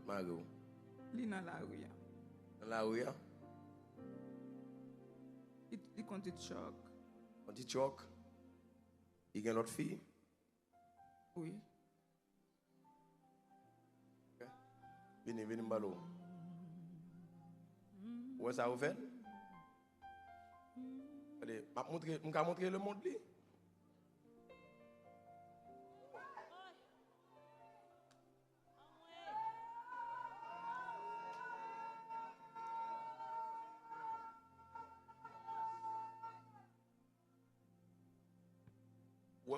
Mario. Il est dans la rue. Dans la rue. Il compte de choc. On dit choc. Il y a une autre fille. Oui. Venez, m'balo. Où est-ce que ça vous fait? Allez, je vais montrer le monde.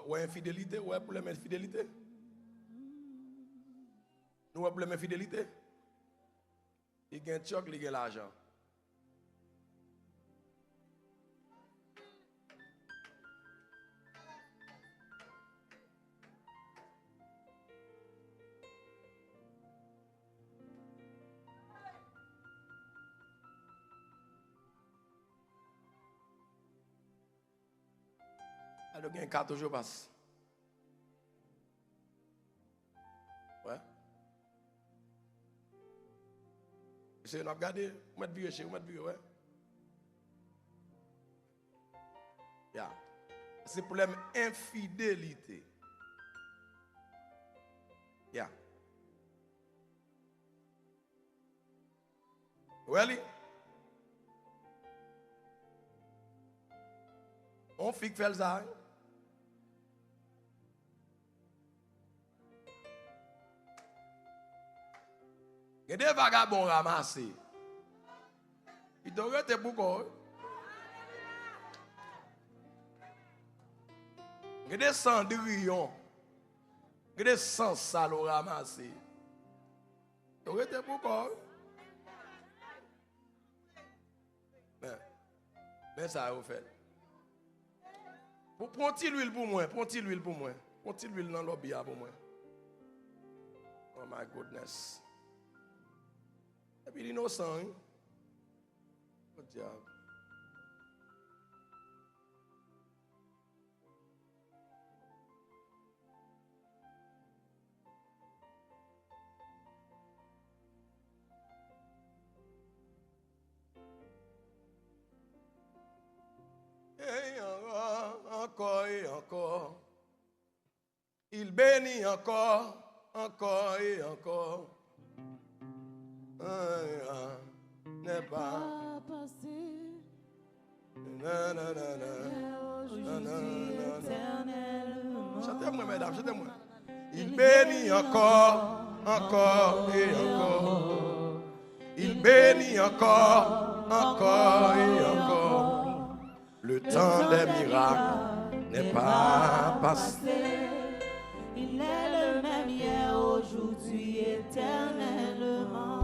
Ouais, infidélité, ouais, problème infidélité. Nous avons problème infidélité. Il y a un choc, il y a l'argent. Alors, il y a un carte toujours passe. Ouais. C'est nous regarder, vous mettez vieux chez vous, mettez vieux, ouais. Yeah. C'est problème infidélité. Yeah. Really? On fait faire ça. Il y a des vagabonds ramassés. Ils t'ont été beaucoup. Il y a des cendrillons. Il y a des sans salauds ramassés. Ils t'ont été beaucoup. Mais ça a fait. Prends-t-il l'huile pour moi? Prends-t-il l'huile pour moi? Prends-t-il l'huile dans l'objet pour moi? Oh my goodness. Et puis l'innocent, hein? Oh diable. Et encore et encore. Il bénit encore, encore et encore. N'est pas passé. Chantez-moi, mesdames, chantez-moi. Il bénit encore, encore et encore. Il bénit encore, encore et encore. Le temps des miracles n'est pas passé. Il est le même hier, aujourd'hui, éternellement.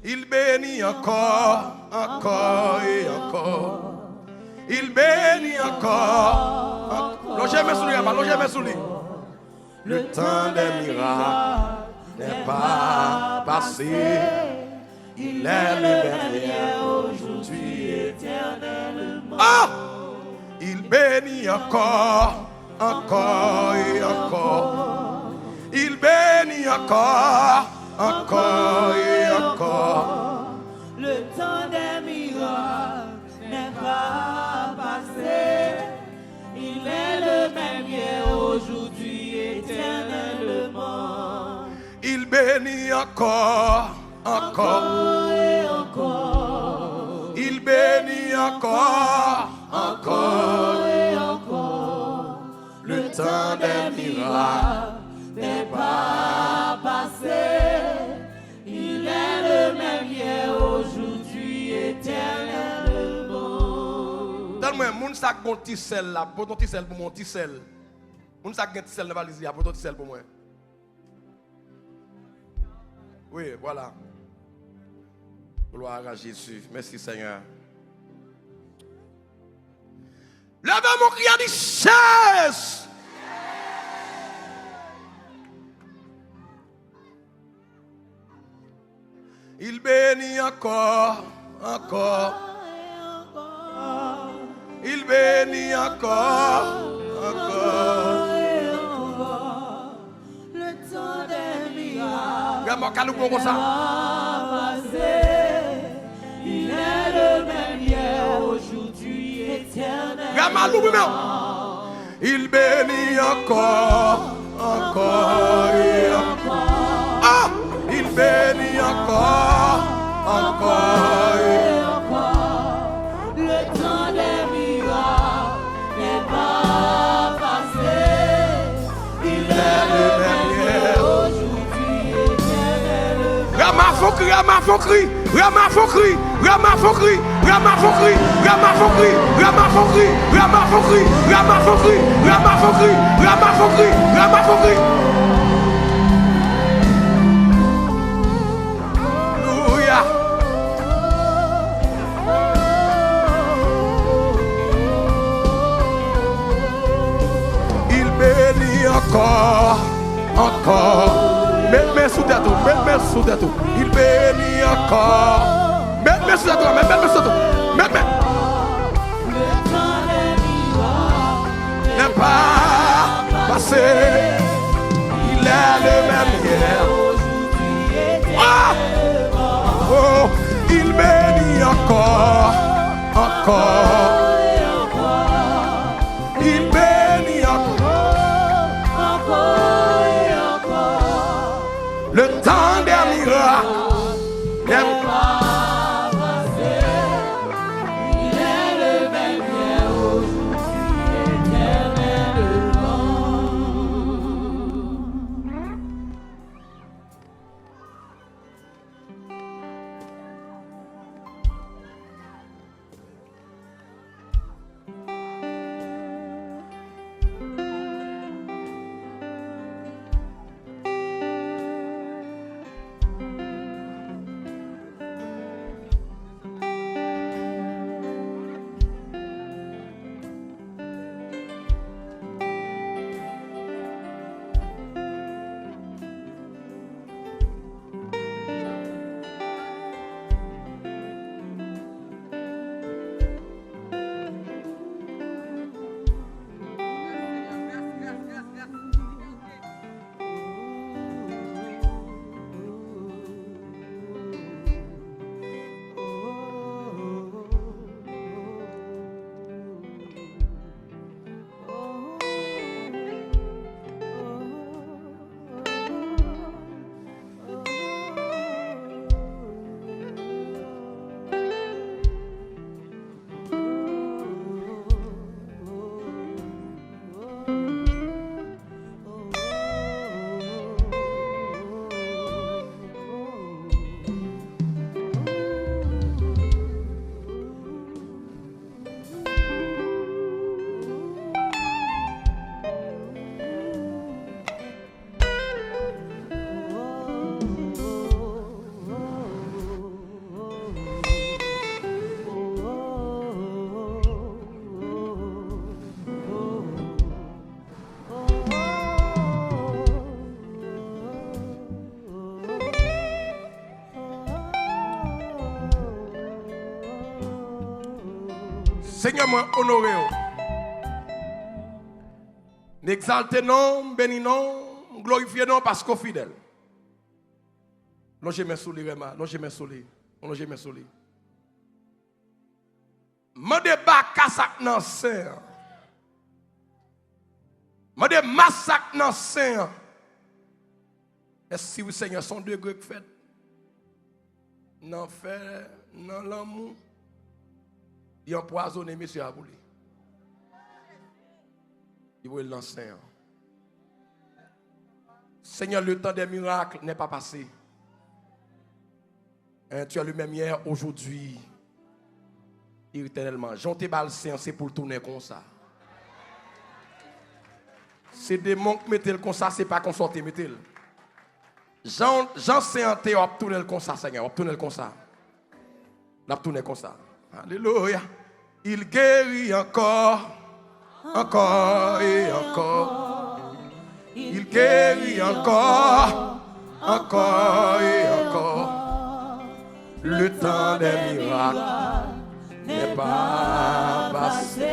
Il bénit encore, encore et encore. Il bénit encore. Logez mes souliers, logez mes souliers. Le temps des miracles n'est pas passé. Il est le même hier, aujourd'hui, éternellement. Ah! Il bénit encore, encore et encore. Il bénit encore, encore et encore. Le temps des miracles n'est pas passé. Il est le même hier, aujourd'hui, éternellement. Il bénit encore, encore et encore. Il bénit encore, encore et encore. Le temps des miracles n'est pas passé. Il est le même hier, aujourd'hui, éternellement. Donne-moi, moun sa gon tissel là, pour ton tissel pour mon tissel. Moun sa gen tissel dans valise là, pour ton tissel pour moi. Oui, voilà. Gloire à Jésus. Merci Seigneur. Levez mon cri à dit cesse. Il bénit encore, encore. Il bénit encore, encore. Le temps des miracles Vraiment, calme-moi comme ça. Il est le même hier, aujourd'hui, éternel. Vraiment, nous-mêmes. Il bénit encore, encore et encore. Ah, il bénit encore, encore et encore. Le temps des miracles n'est pas passé. Il est le même hier, aujourd'hui, éternel. Ramafokri, Ramafokri, Ramafokri, Ramafokri, Ramafokri, Ramafokri, Ramafokri, Ramafokri, Ramafokri, Ramafokri, Ramafokri, Ramafokri. Alléluia. Il bénit encore, encore. Mets sous tête, mets sous tête. Il bénit encore. Mets sous tête, mets sous tête. Mets. N'est pas passé. Il est le même hier. Ah! Oh, il bénit encore, encore. Il bénit encore. Le temps des miracles n'est pas passé. Il est le même hier, aujourd'hui, éternellement. Seigneur, moi honoré. N'exalte non, béni non, glorifié non parce qu'on est fidèle. Non, je me souli, Rema. Non, je me souli. Non, je me souli. Je débat kassak nan sen. Je débat massacre nan sen. Est-ce que oui, Seigneur, son degré que fait? Non, fait, non, l'amour. Il a empoisonné monsieur Abouli. Il veut lancer. Seigneur, le temps des miracles n'est pas passé. Tu as le même hier, aujourd'hui, éternellement. Jean Tébal, c'est pour tourner comme ça. C'est des démons qui mettent le comme ça, c'est pas qu'on sorte mettre le. Jean Saint-Té a tourné comme ça, Seigneur, a tourné comme ça. N'a tourné comme ça. Alléluia. Il guérit encore, encore et encore. Il guérit encore, encore et encore. Le temps des miracles n'est pas passé.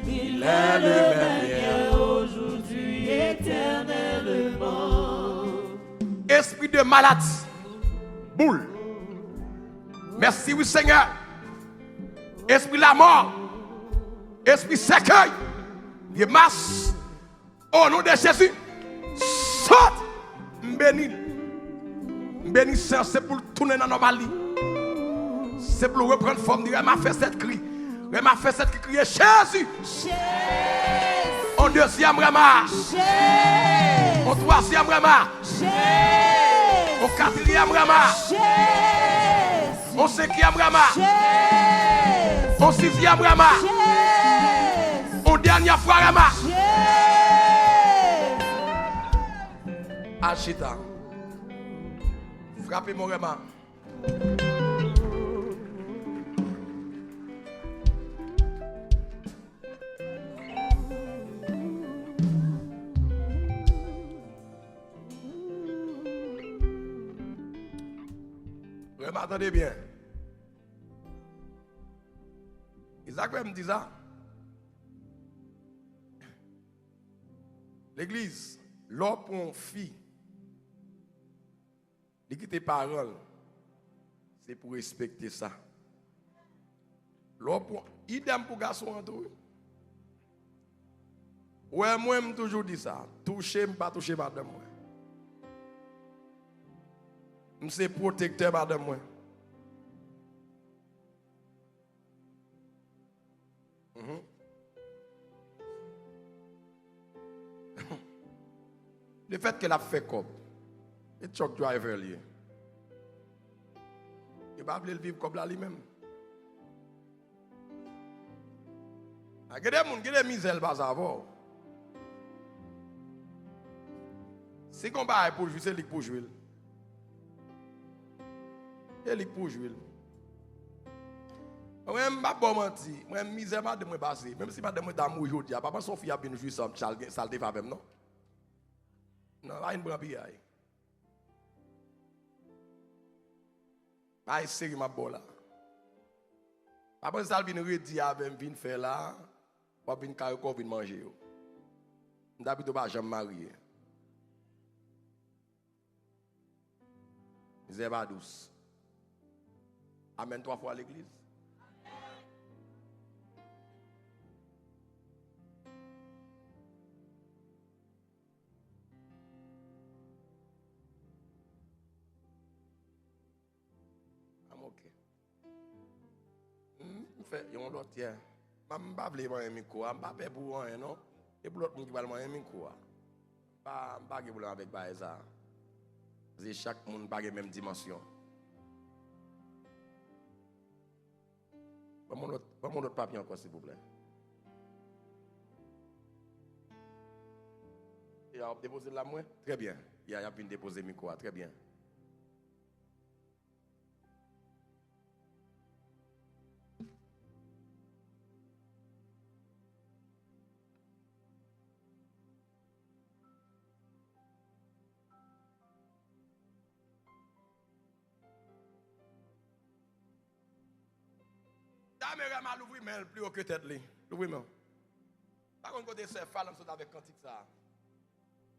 Il est le même hier, aujourd'hui, éternellement. Et Esprit de maladie, boule. Merci, oui, Seigneur. Esprit de la mort, esprit cercueil, il masse. Au nom de Jésus, saute. Béni, c'est pour tourner dans la normalité. C'est pour reprendre forme. Il m'a fait cette cri. Il m'a fait cette cri. Jésus. En deuxième remarque. En troisième remarque. En quatrième remarque. En cinquième remarque. En sixième remarque. En dernière fois remarque. Achita. Frappez mon remarque. Attendez bien. Isaac me dit ça. L'église, l'homme pour une fille, il quitte parole, c'est pour respecter ça. L'homme pour, idem pour garçon en tout. Ouais, moi, je toujours dit ça. Toucher, pas toucher madame moi. Je suis protecteur madame moi. Le fait qu'elle a fait comme, et truck driver lié. Il va appeler le vivre comme là lui-même. Il y a des gens qui ont des misères pas savoir. Si on va pour jouer, c'est lui pour jouer. C'est lui pour jouer. Moi, je ne vais pas mentir. Moi, je misère pas de me passer. Même si je ne suis pas mourir aujourd'hui, papa son fils a bien joué ça, ça le défend même, non? Non, là, il ne prend pas. Là, il sérieux ma bolle là. Après ça, il vient redire avec vient faire là, pour venir carrément venir manger. D'habitude, je ne vais pas marier. C'est pas douce. Amen 3 fois à l'église. Il y a un autre tiers. Je ne vais pas vous un micro. Je ne vais pas vous un non. Et pour l'autre monde qui va un micro. Je ne vais pas avec ça. C'est chaque monde n'a pas la même dimension. Mon autre papier encore, s'il vous plaît. Il a déposé la main. Très bien. Il a pu déposer le micro. Très bien. Caméra mal ouvri mais plus haut que tête li. Ouvri mais. Par contre côté c'est fallait sauter avec cantique ça.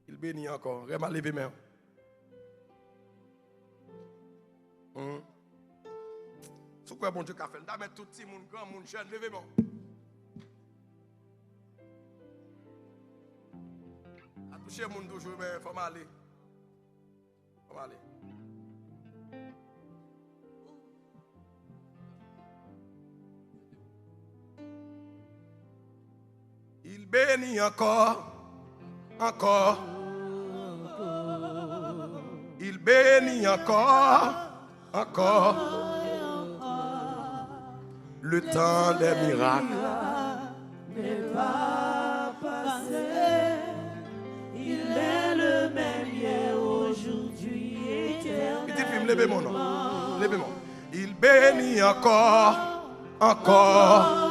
Il bénit encore. Vraiment lever mais. Sous quoi bon Dieu qu'a fait. N'a mettre tout petit monde grand monde jeune lever bon. A toucher monde toujours mais faut m'aller. Faut m'aller. Il bénit encore, encore. Il bénit encore, encore. Le temps des miracles n'est pas passé. Il est le même hier, aujourd'hui, éternellement. Petit film, levez mon nom. Levez mon. Il bénit encore, encore.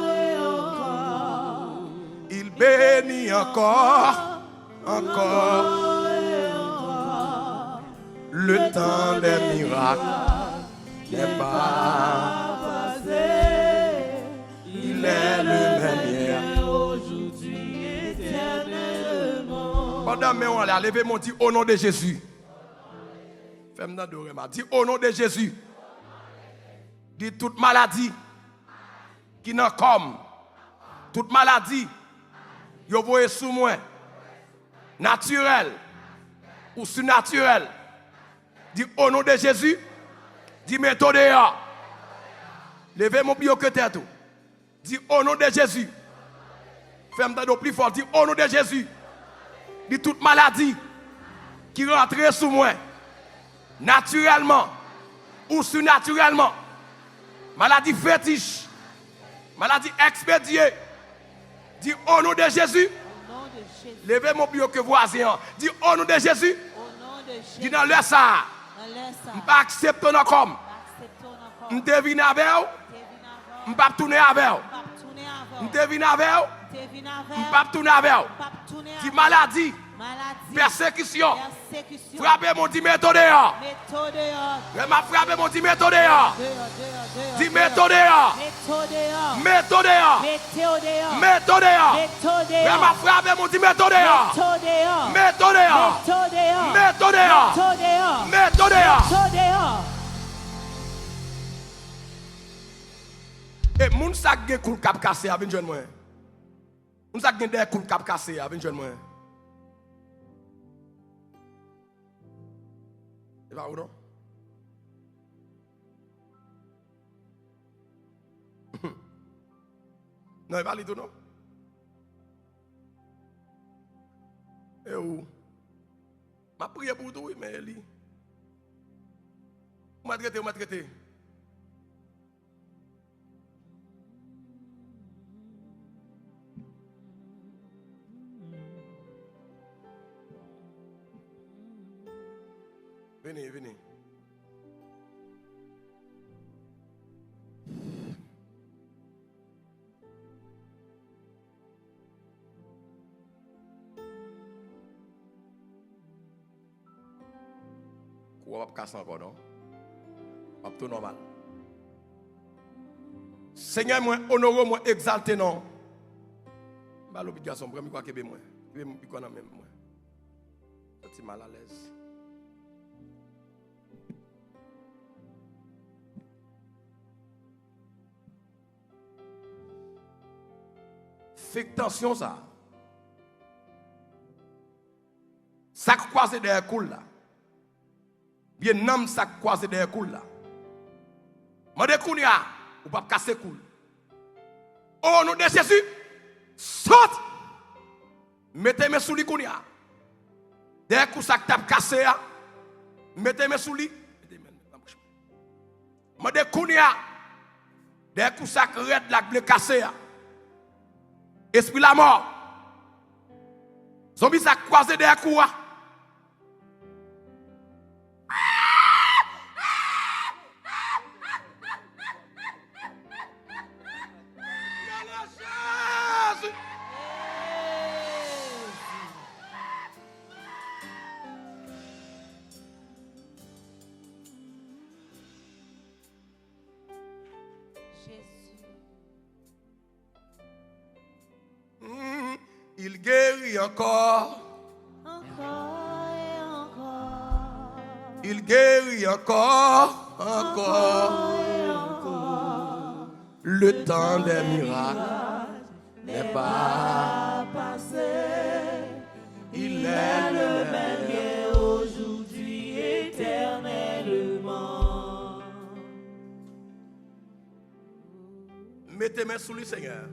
Il bénit encore, encore. Le temps des miracles n'est pas passé. Il est le même hier. Aujourd'hui, éternellement. Pendant que on l'a levé mon dit au nom de Jésus. Fais-moi d'adorer. Dis au nom de Jésus. Dis toute maladie qui n'a comme. Toute maladie. Yo voyez sous moi. Naturel ou surnaturel. Dis au nom de Jésus. Dis méthode. Levez mon bio que tête. Dis au nom de Jésus. Fais-moi d'adorer plus fort. Dis au nom de Jésus. Dis toute maladie qui rentre sous moi. Naturellement ou surnaturellement. Maladie fétiche. Maladie expédiée. Dis au nom de Jésus. Au nom de Jésus. Levez mon bio que voisin. Dis au nom de Jésus. Au nom de Jésus. Dis dans le ça. Dans l'air ça. Je ne vais pas accepter comme. Acceptons encore. Je devine avec vous. Je ne vais pas tourner avec vous. Je devine avec vous. Je ne vais pas tourner avec vous. Dis maladie. Persécution. Frappez mon dit méthode. Je m'a frappé mon dit méthode. Dis méthode. Méthode. Méthode. Je m'a frappé mon dit méthode. Méthode. Méthode. Méthode. Et moun sa gen koul kap cassé avec jeune moi. Moun sa gen des koul kap cassé avec jeune moi. C'est pas où non? Non, il va aller tout non? Et où? Ma prière pour tout, mais elle dit. M'a traité. Venez. Quoi va casser encore non? Pas tout normal. Seigneur moi honoré moi exalté non. Ba l'obligation pour moi que moi. Je quoi même moi. C'est mal à l'aise. Fait tension ça. Ça croise derrière cool là. Bien nam ça croise derrière cool là. Mande kounya ou pas casser cool. Au nom de Jésus, saute. Mettez-moi sous li kounya. Derrière coup ça tape cassé là. Mettez-moi sous li. Mande kounya. Derrière coup ça red la bleu cassé là. Esprit la mort. Zombie ça croisé derrière quoi? Il guérit encore. Il guérit encore. Le temps des miracles n'est pas passé. Il est le même aujourd'hui, éternellement. Mettez mes sous lui, Seigneur.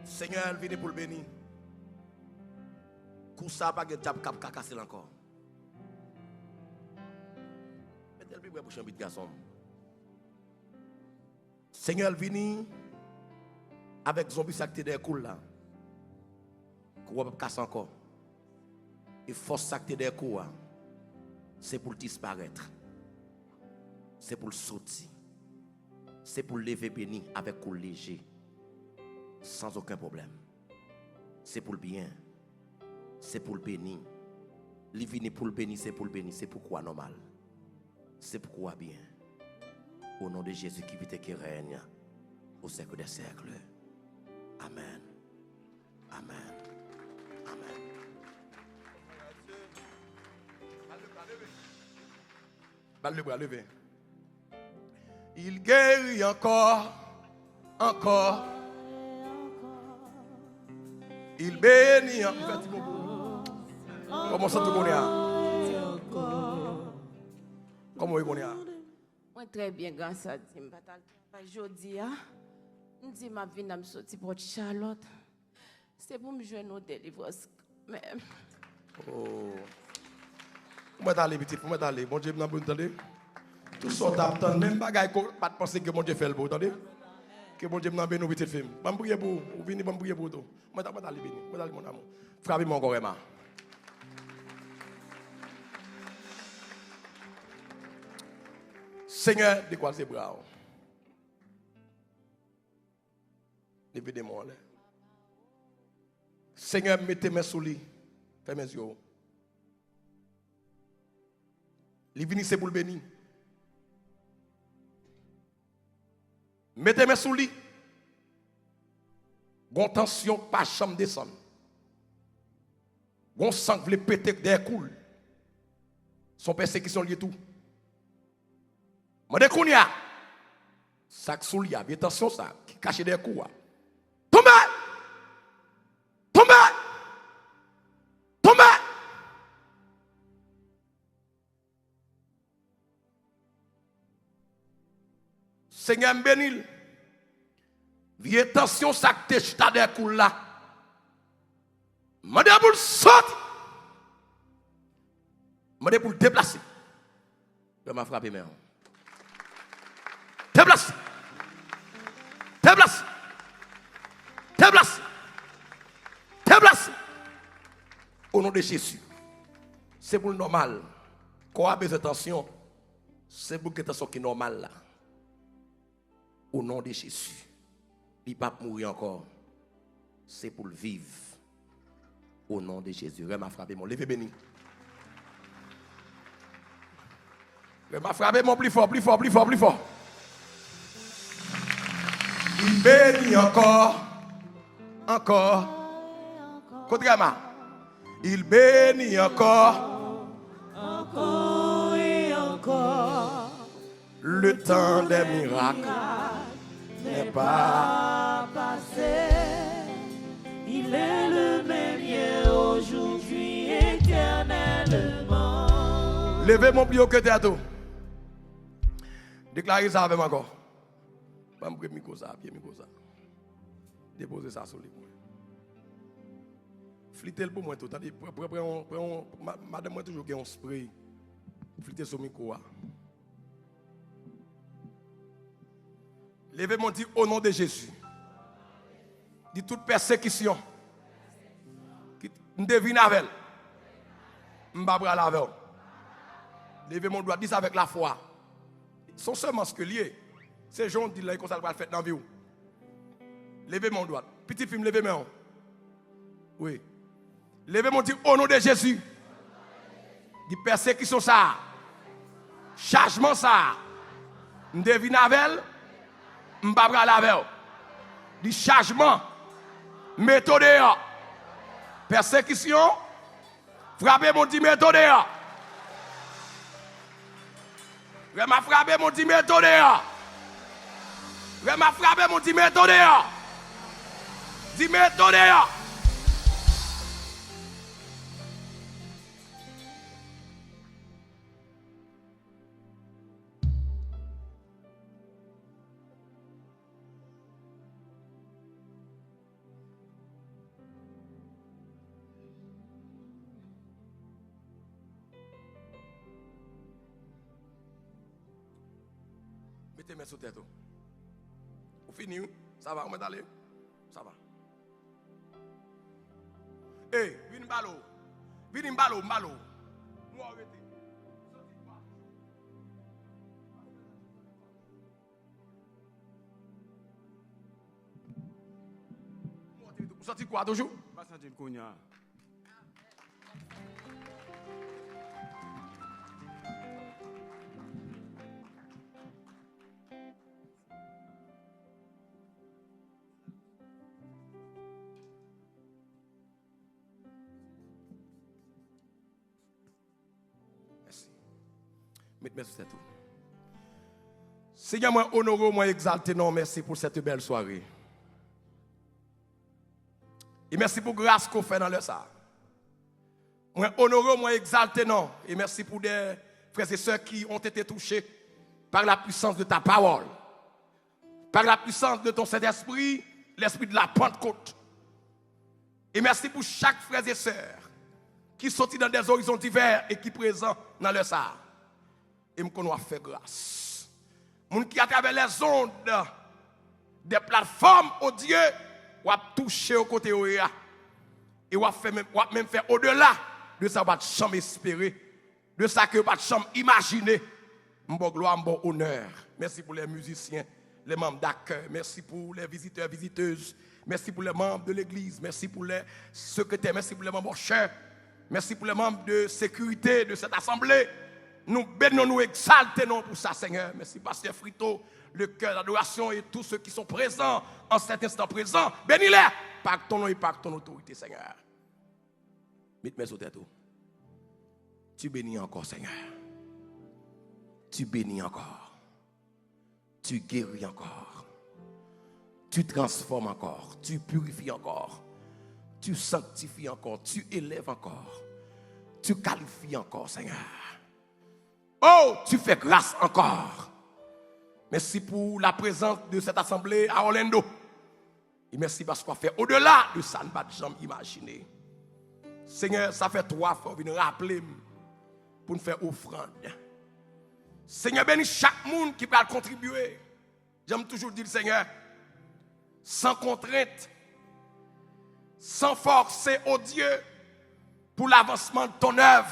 Seigneur, venez pour le bénir. Kousa pas de tap cap casser encore. Mettez-le plus pour chambre de garçon. Seigneur, venez avec zombie sacté des coups là. Qu'on va casser encore. Et force sacté des coups, c'est pour disparaître. C'est pour sortir. C'est pour lever béni avec coup léger. sans aucun problème. C'est pour le bien. C'est pour le bénir. Il vient pour le bénir, c'est pour le bénir. C'est pourquoi normal. C'est pourquoi bien. Au nom de Jésus qui vit et qui règne au siècle des siècles. Amen. Amen. Amen. Balle le bras levé. Il guérit encore. Encore. Il bénit. Comment ça tu connais? Comment vous connaissez? Moi très bien grâce à Dieu. Aujourd'hui, je dis ma vie n'a me sorti pour Charlotte. C'est pour me joindre aux délivrances. Mais Oh. Moi t'aller petit, moi t'aller. Bon Dieu m'a bon entendez. Tout ça t'attend même bagaille pas penser que mon Dieu fait le beau, attendez? Que mon Dieu m'a béni petit film. Pas me prier pour, ou venir pas me prier pour tout. Moi t'aller béni, moi t'aller mon amour. Frappez mon encore Emma. Seigneur, décolle ses bras. Levez des mains. Seigneur, mettez mes sous lui. Fais mes yeux. Les vignes, c'est pour le bénir. Mettez mes sous lui. Bon tension, pas chambre descendre. Bon sang voulait péter des coule. Son persécution lié tout. Mande kounya. Sac sous lui, attention ça, qui cache des coups. Tombe! Tombe! Tombe! Seigneur bénil. Viens attention ça que t'es des coups là. Mande pour le sortir. Mande pour le déplacer. Je m'a frappé mais. Déplace. Déplace. Déplace. Déplace. Au nom de Jésus. C'est pour le normal. Quand on a besoin d'attention, c'est pour que l'attention qui est normale là. Au nom de Jésus. Il ne va pas mourir encore. C'est pour le vivre. Au nom de Jésus. Rema frappé mon. Levez béni. Rema frappé mon plus fort, plus fort, plus fort, plus fort. Il bénit encore, encore. Contrairement, il bénit encore, Encore et encore. le temps des miracles n'est pas. Passé. Il est le même hier, aujourd'hui, éternellement. Levez mon plus haut que théâtre. Déclarez ça avec moi encore. Pas me prendre micro ça, pied micro ça. Déposez ça sur lui. Flittez le pour moi tout. Madame moi toujours qui un spray. Flittez sur le micro. Levez mon dit au nom de Jésus. Dit toute persécution. Qui me devine avec. M'babra la avec. Levez mon doigt, dis ça avec la foi. Son seulement ce que lié. C'est gens qui disent là, ça va le faire dans la vie. Levez mon doigt. Petit film, levez mon. Oui. Levez mon dit au nom de Jésus. Dit persécution ça. Chargement ça. M'devine avec. M'babra la avec. Dit chargement. Méthode. Persécution. Frappez mon dit méthode. Rema frappé mon dit méthode. Rema frappé mon dit méthode. Dit méthode. Mettez mes sous tête. Vous finissez, ça va, on va aller. Ça va. Eh, viens balo. Viens balo, balo. Nous arrêtez. Vous sentez quoi toujours? Pas sentir le cognac. Merci. Mettez sur tout. Seigneur, moi honoré, moi exalté, non, merci pour cette belle soirée. Et merci pour la grâce qu'on fait dans le ça. Moi honoré, moi exalté, non. Et merci pour des frères et sœurs qui ont été touchés par la puissance de ta parole. Par la puissance de ton Saint-Esprit, l'esprit de la Pentecôte. Et merci pour chaque frère et sœur qui sont dans des horizons divers et qui sont présents dans le ça. Et nous avons fait grâce. Moun qui à travers les ondes des plateformes odieux, ou a touché au côté et ou a même fait au-delà de ça pas de chambre espérer, de ça que pas de chambre imaginer. M'bo gloire, m'bo honneur. Merci pour les musiciens, les membres d'accueil, merci pour les visiteurs, visiteuses, merci pour les membres de l'église, merci pour les secrétaires, merci pour les membres chers, merci pour les membres de sécurité de cette assemblée. Nous bénissons, nous exaltons pour ça, Seigneur. Merci, Pasteur Frito, le cœur d'adoration et tous ceux qui sont présents en cet instant présent. Bénis-les par ton nom et par ton autorité, Seigneur. Mettez-moi sur tête. Tu bénis encore, Seigneur. Tu bénis encore. Tu guéris encore. Tu transformes encore. Tu purifies encore. Tu sanctifies encore. Tu élèves encore. Tu qualifies encore, Seigneur. Oh, tu fais grâce encore. Merci pour la présence de cette assemblée à Orlando. Et merci parce qu'on fait au-delà de ça, ne pas de jamais imaginer. Seigneur, ça fait 3 fois, venir rappeler pour nous faire offrande. Seigneur, bénis chaque monde qui peut contribuer. J'aime toujours dire, Seigneur, sans contrainte, sans forcer au Dieu pour l'avancement de ton œuvre.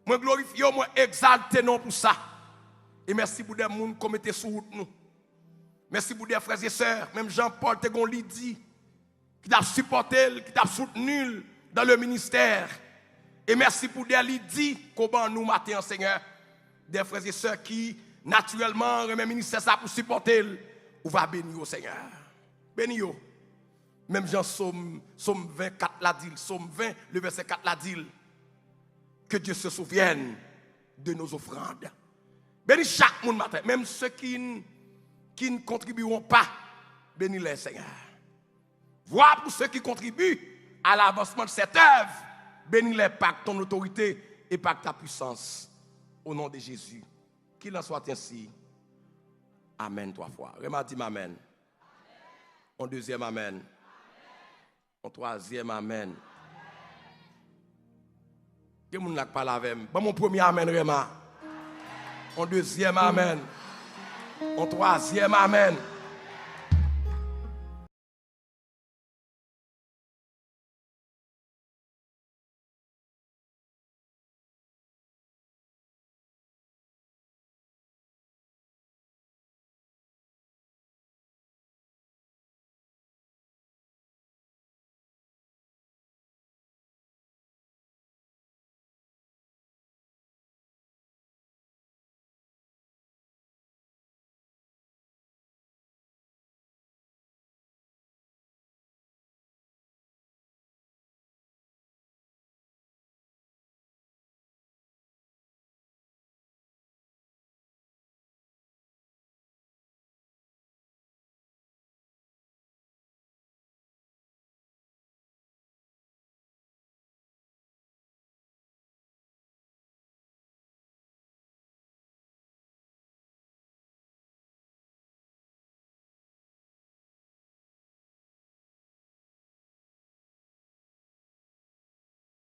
Moi glorifie, moi exalte non pour ça. Et merci pour des gens qui mettent sur route nous. Merci pour des frères et sœurs, même Jean-Paul Tegon Lydie, qui t'a supporté, qui t'a soutenu dans le ministère. Et merci pour des Lydie qu'on nous matin, Seigneur. Des frères et sœurs qui, naturellement, remet le ministère ça pour supporter. On va bénir au Seigneur. Bénir. Même Jean Somme 24 l'a dit, Somme 20, le verset 4 l'a dit. Que Dieu se souvienne de nos offrandes. Bénis chaque monde matin, même ceux qui ne contribueront pas, bénis-les, Seigneur. Vois pour ceux qui contribuent à l'avancement de cette œuvre, bénis-les par ton autorité et par ta puissance. Au nom de Jésus. Qu'il en soit ainsi. Amen 3 fois. Réma dit amen. En deuxième amen. En troisième amen. Que moun n'a pas avec moi. Bon, mon premier amen, Réma. En deuxième amen. En troisième amen.